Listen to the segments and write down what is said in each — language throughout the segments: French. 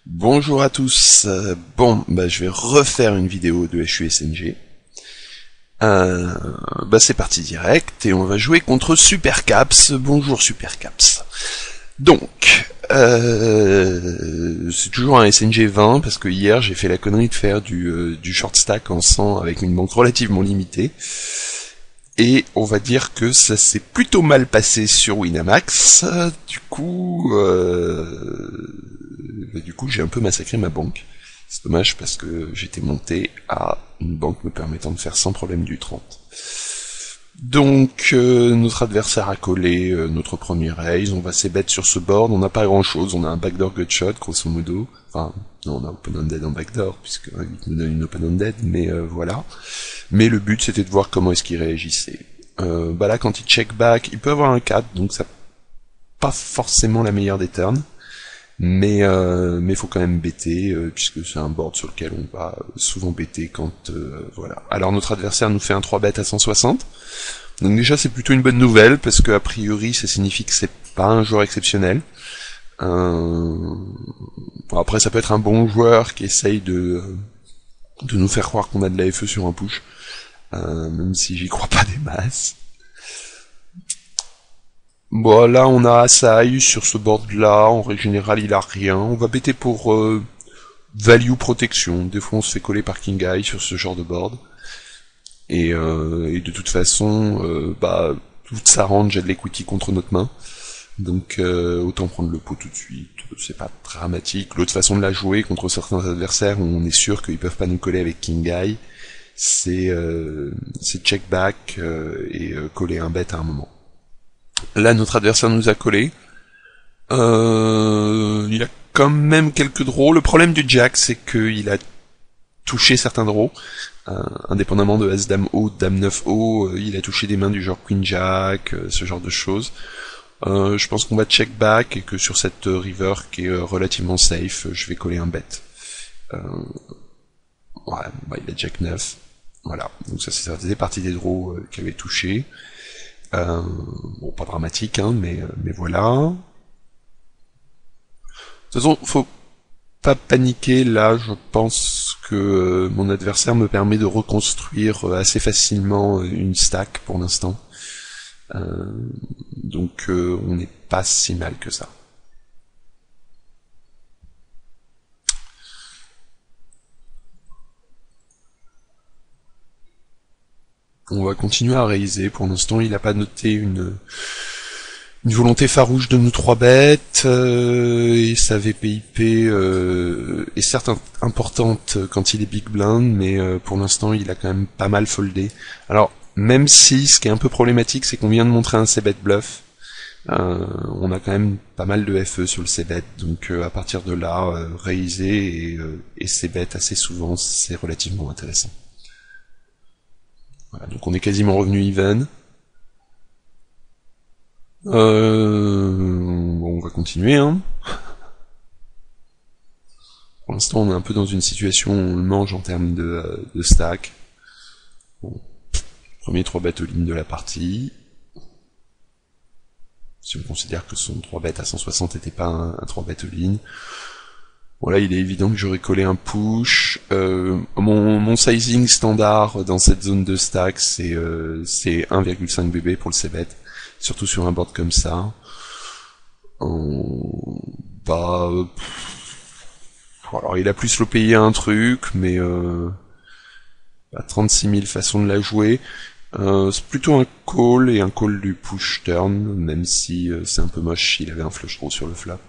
Bonjour à tous. Je vais refaire une vidéo de SUSNG. C'est parti direct et on va jouer contre Supercaps. Bonjour Supercaps. Donc, c'est toujours un SNG 20 parce que hier j'ai fait la connerie de faire du short stack en 100 avec une banque relativement limitée. Et on va dire que ça s'est plutôt mal passé sur Winamax. Du coup, j'ai un peu massacré ma banque. C'est dommage parce que j'étais monté à une banque me permettant de faire sans problème du 30. Donc, notre adversaire a collé notre premier raise. On va s'ébête sur ce board. On n'a pas grand chose. On a un backdoor gutshot, grosso modo. Enfin, non, on a open-ended en backdoor, puisque il nous donne une open-ended, mais voilà. Mais le but, c'était de voir comment est-ce qu'il réagissait. Là, quand il check back, il peut avoir un 4, donc ça pas forcément la meilleure des turns. Mais faut quand même bêter, puisque c'est un board sur lequel on va souvent bêter quand voilà. Alors notre adversaire nous fait un 3-bet à 160. Donc déjà c'est plutôt une bonne nouvelle, parce que a priori ça signifie que c'est pas un joueur exceptionnel. Après ça peut être un bon joueur qui essaye de nous faire croire qu'on a de la FE sur un push, même si j'y crois pas des masses. Bon, là, on a Asai sur ce board-là. En règle générale, il a rien. On va bêter pour value protection. Des fois, on se fait coller par King Eye sur ce genre de board. Et de toute façon, tout s'arrange, j'ai de l'equity contre notre main. Donc, autant prendre le pot tout de suite. C'est pas dramatique. L'autre façon de la jouer contre certains adversaires où on est sûr qu'ils peuvent pas nous coller avec King Eye, c'est check back et coller un bet à un moment. Là, notre adversaire nous a collé. Il a quand même quelques draws. Le problème du Jack, c'est qu'il a touché certains draws. Indépendamment de As-Dame haut, Dame 9 haut, il a touché des mains du genre Queen Jack, ce genre de choses. Je pense qu'on va check back et que sur cette river qui est relativement safe, je vais coller un bet. Il a Jack 9. Voilà, donc ça faisait partie des draws qui avaient touché. Pas dramatique, hein, mais voilà. De toute façon, faut pas paniquer, là, je pense que mon adversaire me permet de reconstruire assez facilement une stack pour l'instant. Donc on n'est pas si mal que ça. On va continuer à raiser. Pour l'instant, il n'a pas noté une volonté farouche de nous 3 bêtes, et sa VPIP est certes importante quand il est big blind, mais pour l'instant, il a quand même pas mal foldé. Alors, même si ce qui est un peu problématique, c'est qu'on vient de montrer un c-bet bluff, on a quand même pas mal de FE sur le c-bet, donc à partir de là, raiser et c-bet assez souvent, c'est relativement intéressant. Voilà, donc on est quasiment revenu even. On va continuer, hein. Pour l'instant, on est un peu dans une situation où on le mange en termes de stack. Bon. Premier 3 bet all-in de la partie. Si on considère que son 3 bet à 160 n'était pas un 3 bet all-in. Voilà, il est évident que j'aurais collé un push. Mon sizing standard dans cette zone de stack, c'est 1,5 bb pour le c-bet. Surtout sur un board comme ça. Alors il a plus le payer un truc, mais 36 000 façons de la jouer. C'est plutôt un call et un call du push turn, même si c'est un peu moche s'il avait un flush draw sur le flop.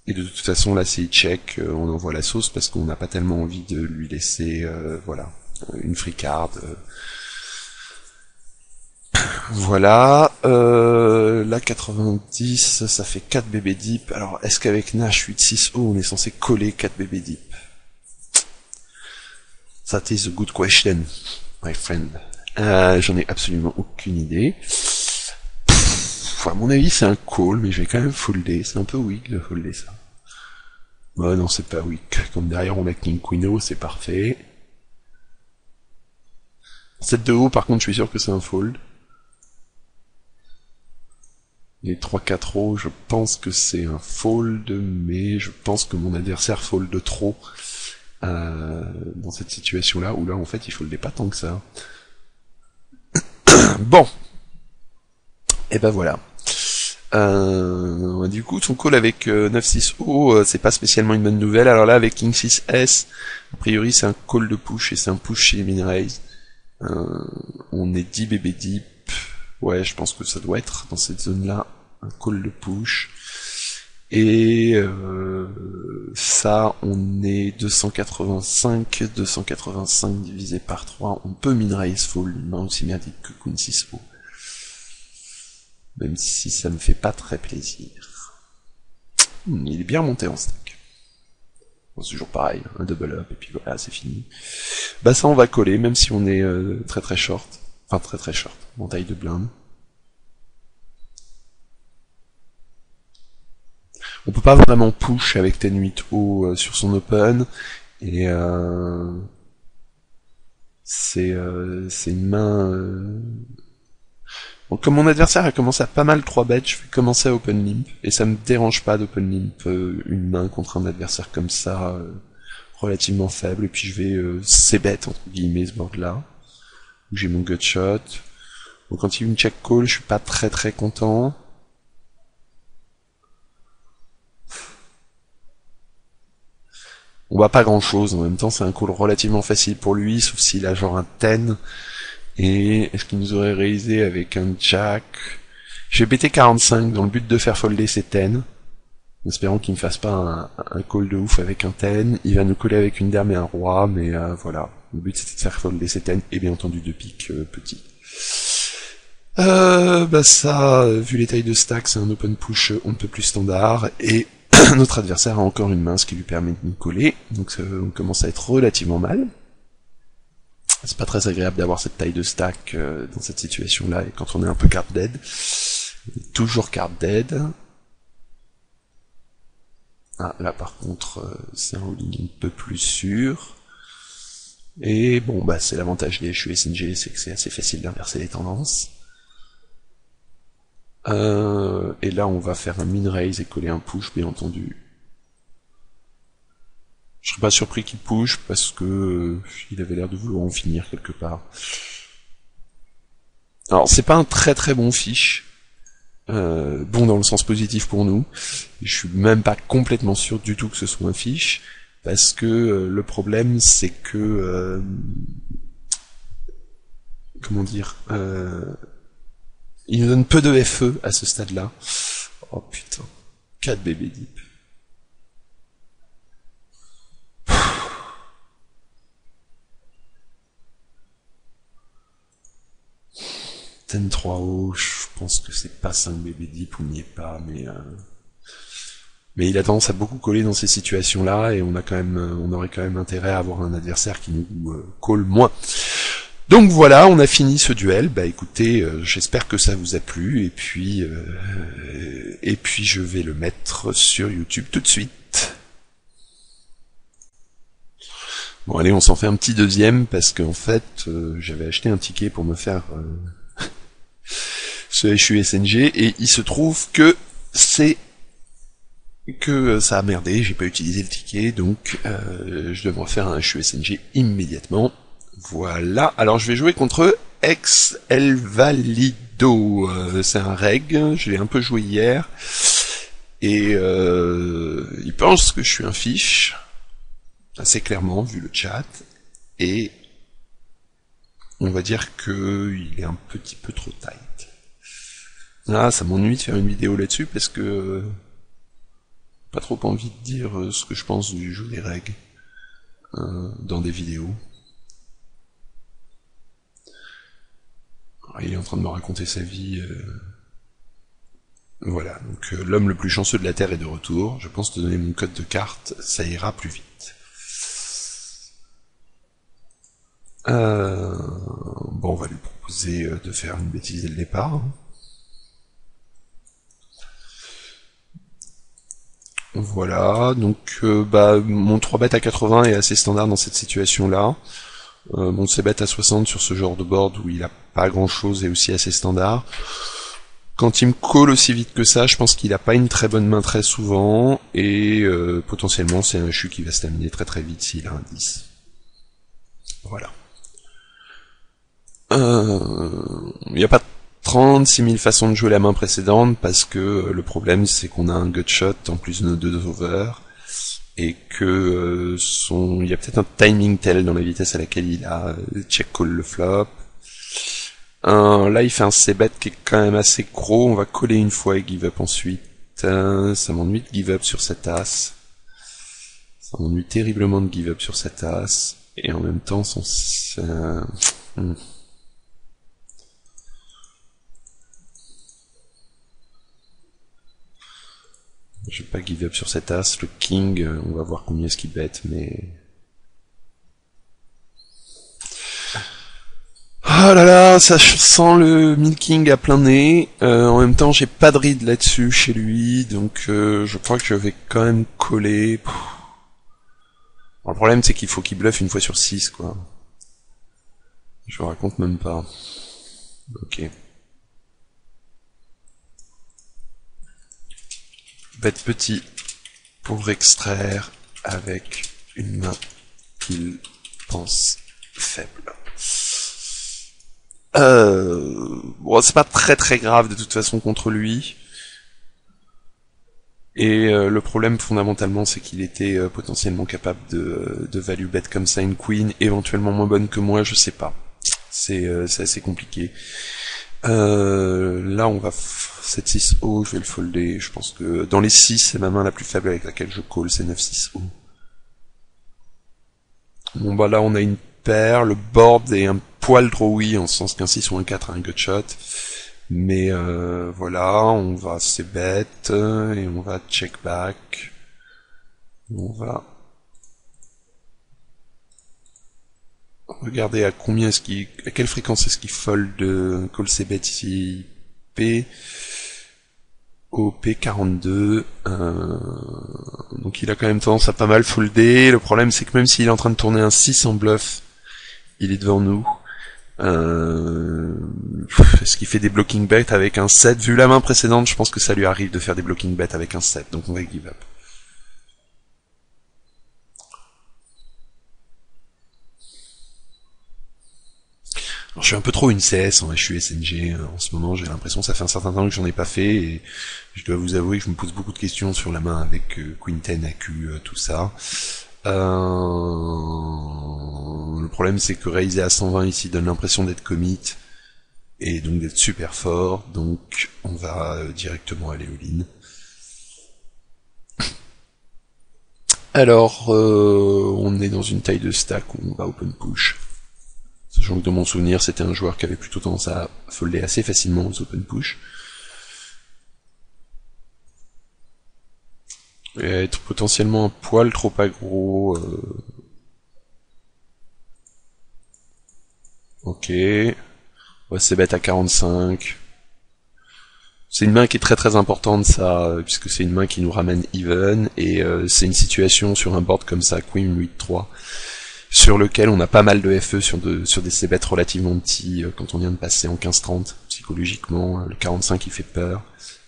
Et de toute façon là s'il check, on envoie la sauce parce qu'on n'a pas tellement envie de lui laisser une free card. Voilà, là 90, ça fait 4 bébés deep. Alors est-ce qu'avec Nash 8-6-0 on est censé coller 4 bébés deep? That is a good question, my friend. J'en ai absolument aucune idée. À mon avis c'est un call, mais je vais quand même folder. C'est un peu weak de folder ça. Bah non, c'est pas weak. Comme derrière on a King Queen, c'est parfait. 7 de haut, par contre je suis sûr que c'est un fold. Et 3-4 hauts, je pense que c'est un fold, mais je pense que mon adversaire fold trop dans cette situation-là, où là en fait il foldait pas tant que ça. Bon, et ben voilà. Du coup, son call avec 9-6 haut, c'est pas spécialement une bonne nouvelle. Alors là, avec King 6S, a priori c'est un call de push et c'est un push chez les min-raise. On est 10 BB deep. Ouais, je pense que ça doit être dans cette zone-là un call de push. Et ça, on est 285 divisé par 3. On peut min-raise fold, une main aussi merdique que Queen 6 haut. Même si ça me fait pas très plaisir. Il est bien monté en stack. Bon, c'est toujours pareil, un double up, et puis voilà, c'est fini. Bah ça on va coller, même si on est très très short. Enfin très très short, en taille de blinde. On peut pas vraiment push avec 10-8 haut sur son open, et c'est une main... Donc, comme mon adversaire a commencé à pas mal 3-bet, je vais commencer à open limp, et ça me dérange pas d'open limp une main contre un adversaire comme ça, relativement faible, et puis je vais c-bet entre guillemets ce board là, où j'ai mon gut shot. Donc quand il y a une check call, je suis pas très très content. On voit pas grand chose, en même temps c'est un call relativement facile pour lui, sauf s'il a genre un 10. Et est-ce qu'il nous aurait réalisé avec un jack? Je vais bêter 45 dans le but de faire folder ses 10. En espérant qu'il ne fasse pas un call de ouf avec un 10. Il va nous coller avec une dame et un roi, mais voilà. Le but c'était de faire folder ses 10 et bien entendu deux piques petits. Bah ça, vu les tailles de stack, c'est un open push on ne peut plus standard. Et notre adversaire a encore une main, ce qui lui permet de nous coller. Donc on commence à être relativement mal. C'est pas très agréable d'avoir cette taille de stack dans cette situation-là, et quand on est un peu card dead. On est toujours card dead. Ah, là par contre, c'est un holding un peu plus sûr. Et bon, bah c'est l'avantage des HUSNG, c'est que c'est assez facile d'inverser les tendances. Et là, on va faire un min-raise et coller un push, bien entendu. Je serais pas surpris qu'il push parce que il avait l'air de vouloir en finir quelque part. Alors c'est pas un très très bon fiche, bon dans le sens positif pour nous. Je suis même pas complètement sûr du tout que ce soit un fiche, parce que le problème c'est que comment dire, il nous donne peu de FE à ce stade-là. Oh putain, 4 bébés deep. 3 haut, je pense que c'est pas 5 bébés deep, on n'y est pas, mais il a tendance à beaucoup coller dans ces situations-là, et on aurait quand même intérêt à avoir un adversaire qui nous colle moins. Donc voilà, on a fini ce duel. Bah écoutez, j'espère que ça vous a plu, et puis je vais le mettre sur YouTube tout de suite. Bon allez, on s'en fait un petit deuxième, parce qu'en fait, j'avais acheté un ticket pour me faire ce HUSNG, et il se trouve que ça a merdé, j'ai pas utilisé le ticket, donc je devrais faire un HUSNG immédiatement. Voilà, alors je vais jouer contre Ex El Valido, c'est un reg, je l'ai un peu joué hier, et il pense que je suis un fiche, assez clairement, vu le chat, et on va dire que il est un petit peu trop tight. Ah, ça m'ennuie de faire une vidéo là-dessus, parce que pas trop envie de dire ce que je pense du jeu des règles dans des vidéos. Alors, il est en train de me raconter sa vie. Voilà, donc l'homme le plus chanceux de la Terre est de retour. Je pense te donner mon code de carte, ça ira plus vite. Bon, on va lui proposer de faire une bêtise dès le départ. Voilà, donc mon 3-bet à 80 est assez standard dans cette situation-là. Mon c-bet à 60 sur ce genre de board où il a pas grand-chose est aussi assez standard. Quand il me call aussi vite que ça, je pense qu'il a pas une très bonne main très souvent, et potentiellement c'est un CHU qui va se terminer très très vite s'il a un 10. Voilà. Il n'y a pas 36 000 façons de jouer la main précédente, parce que le problème c'est qu'on a un gutshot en plus de nos 2 over, et que il y a peut-être un timing tel dans la vitesse à laquelle il a check call le flop. Là il fait un c-bet qui est quand même assez gros, on va coller une fois et give up ensuite. Ça m'ennuie de give up sur cette as. Ça m'ennuie terriblement de give up sur cette as. Et en même temps, je vais pas give up sur cette as. Le king, on va voir combien est-ce qu'il bet, mais... Oh là là, ça sent le milking à plein nez. En même temps, j'ai pas de read là-dessus chez lui, donc je crois que je vais quand même coller. Alors, le problème, c'est qu'il faut qu'il bluffe une fois sur 6, quoi. Je vous raconte même pas. Ok. Bet petit pour extraire avec une main qu'il pense faible. Bon, c'est pas très très grave de toute façon contre lui. Et le problème fondamentalement c'est qu'il était potentiellement capable de value bet comme ça une queen, éventuellement moins bonne que moi, je sais pas. C'est assez compliqué. Là on va 7-6 haut, je vais le folder, je pense que dans les 6 c'est ma main la plus faible avec laquelle je call, c'est 9-6 haut. Bon bah là on a une paire, le board est un poil drawy en ce sens qu'un 6 ou un 4 a un gutshot. Mais voilà, on va c-bet et on va check back. On va regarder à combien est-ce qu'il, à quelle fréquence est-ce qu'il fold call c-bet ici. P au P42. Donc il a quand même tendance à pas mal folder. Le problème c'est que même s'il est en train de tourner un 6 en bluff, il est devant nous. Est-ce qu'il fait des blocking bets avec un 7? Vu la main précédente, je pense que ça lui arrive de faire des blocking bets avec un 7, donc on va give up. Alors, je suis un peu trop une CS en HU SNG en ce moment, j'ai l'impression que ça fait un certain temps que j'en ai pas fait, et je dois vous avouer que je me pose beaucoup de questions sur la main avec Queen 10, AQ, tout ça. Le problème c'est que raiser à 120 ici donne l'impression d'être commit et donc d'être super fort, donc on va directement aller all-in. Alors on est dans une taille de stack où on va open push, sachant que dans mon souvenir c'était un joueur qui avait plutôt tendance à folder assez facilement aux open push et à être potentiellement un poil trop aggro. Ok, on va c-bet à 45. C'est une main qui est très très importante ça, puisque c'est une main qui nous ramène even, et c'est une situation sur un board comme ça, Queen 8-3, sur lequel on a pas mal de FE sur des c-bets relativement petits, quand on vient de passer en 15-30, psychologiquement, le 45 il fait peur,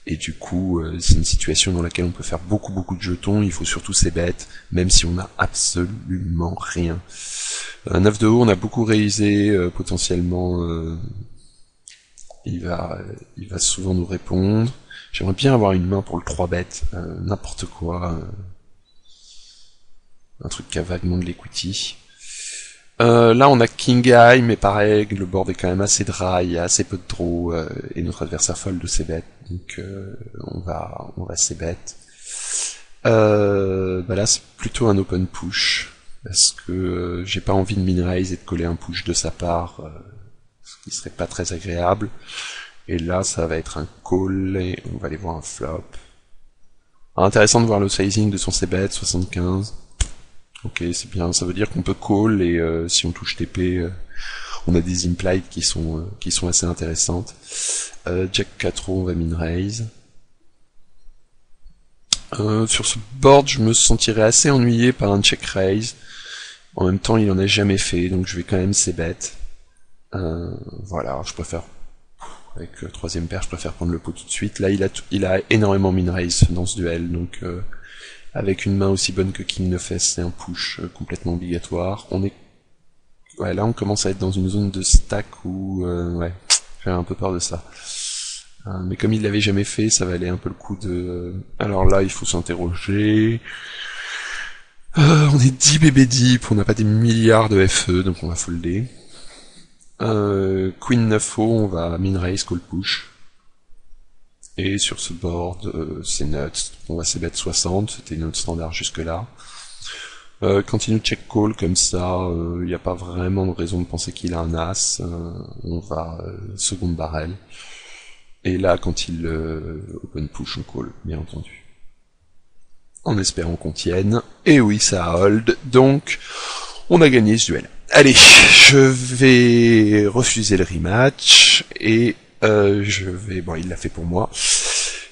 et du coup c'est une situation dans laquelle on peut faire beaucoup de jetons, il faut surtout c-bet, même si on n'a absolument rien. 9 de haut, on a beaucoup réalisé, potentiellement il va souvent nous répondre. J'aimerais bien avoir une main pour le 3 bet, n'importe quoi, un truc qui a vaguement de l'equity. Là on a king high, mais pareil, le board est quand même assez dry, il y a assez peu de draw, et notre adversaire fold de c-bet, donc on va c-bet. Bah là c'est plutôt un open push, parce que j'ai pas envie de min-raise et de coller un push de sa part, ce qui serait pas très agréable. Et là ça va être un call, et on va aller voir un flop. Alors, intéressant de voir le sizing de son c-bet, 75. Ok, c'est bien, ça veut dire qu'on peut call, et si on touche TP, on a des implied qui sont assez intéressantes. Jack 4 on va min-raise. Sur ce board, je me sentirais assez ennuyé par un check raise. En même temps, il en a jamais fait, donc je vais quand même c-bet. Voilà, je préfère Avec troisième paire, je préfère prendre le pot tout de suite. Là, il a énormément min-raise dans ce duel, donc avec une main aussi bonne que King 9S, c'est un push complètement obligatoire. Ouais, là on commence à être dans une zone de stack où, ouais, j'ai un peu peur de ça. Mais comme il l'avait jamais fait, ça valait un peu le coup de... Alors là, il faut s'interroger. On est 10 bébés deep, on n'a pas des milliards de FE, donc on va folder. Queen 9-0, on va min-raise, call push. Et sur ce board, c'est nuts. On va c-bet 60, c'était notre standard jusque-là. Continue check call comme ça, il n'y a pas vraiment de raison de penser qu'il a un as. On va seconde barrel. Et là, quand il open push, on call, bien entendu. En espérant qu'on tienne. Et oui, ça a hold. Donc, on a gagné ce duel. Allez, je vais refuser le rematch. Et bon, il l'a fait pour moi.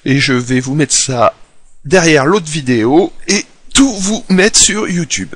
Et je vais vous mettre ça derrière l'autre vidéo et tout vous mettre sur YouTube.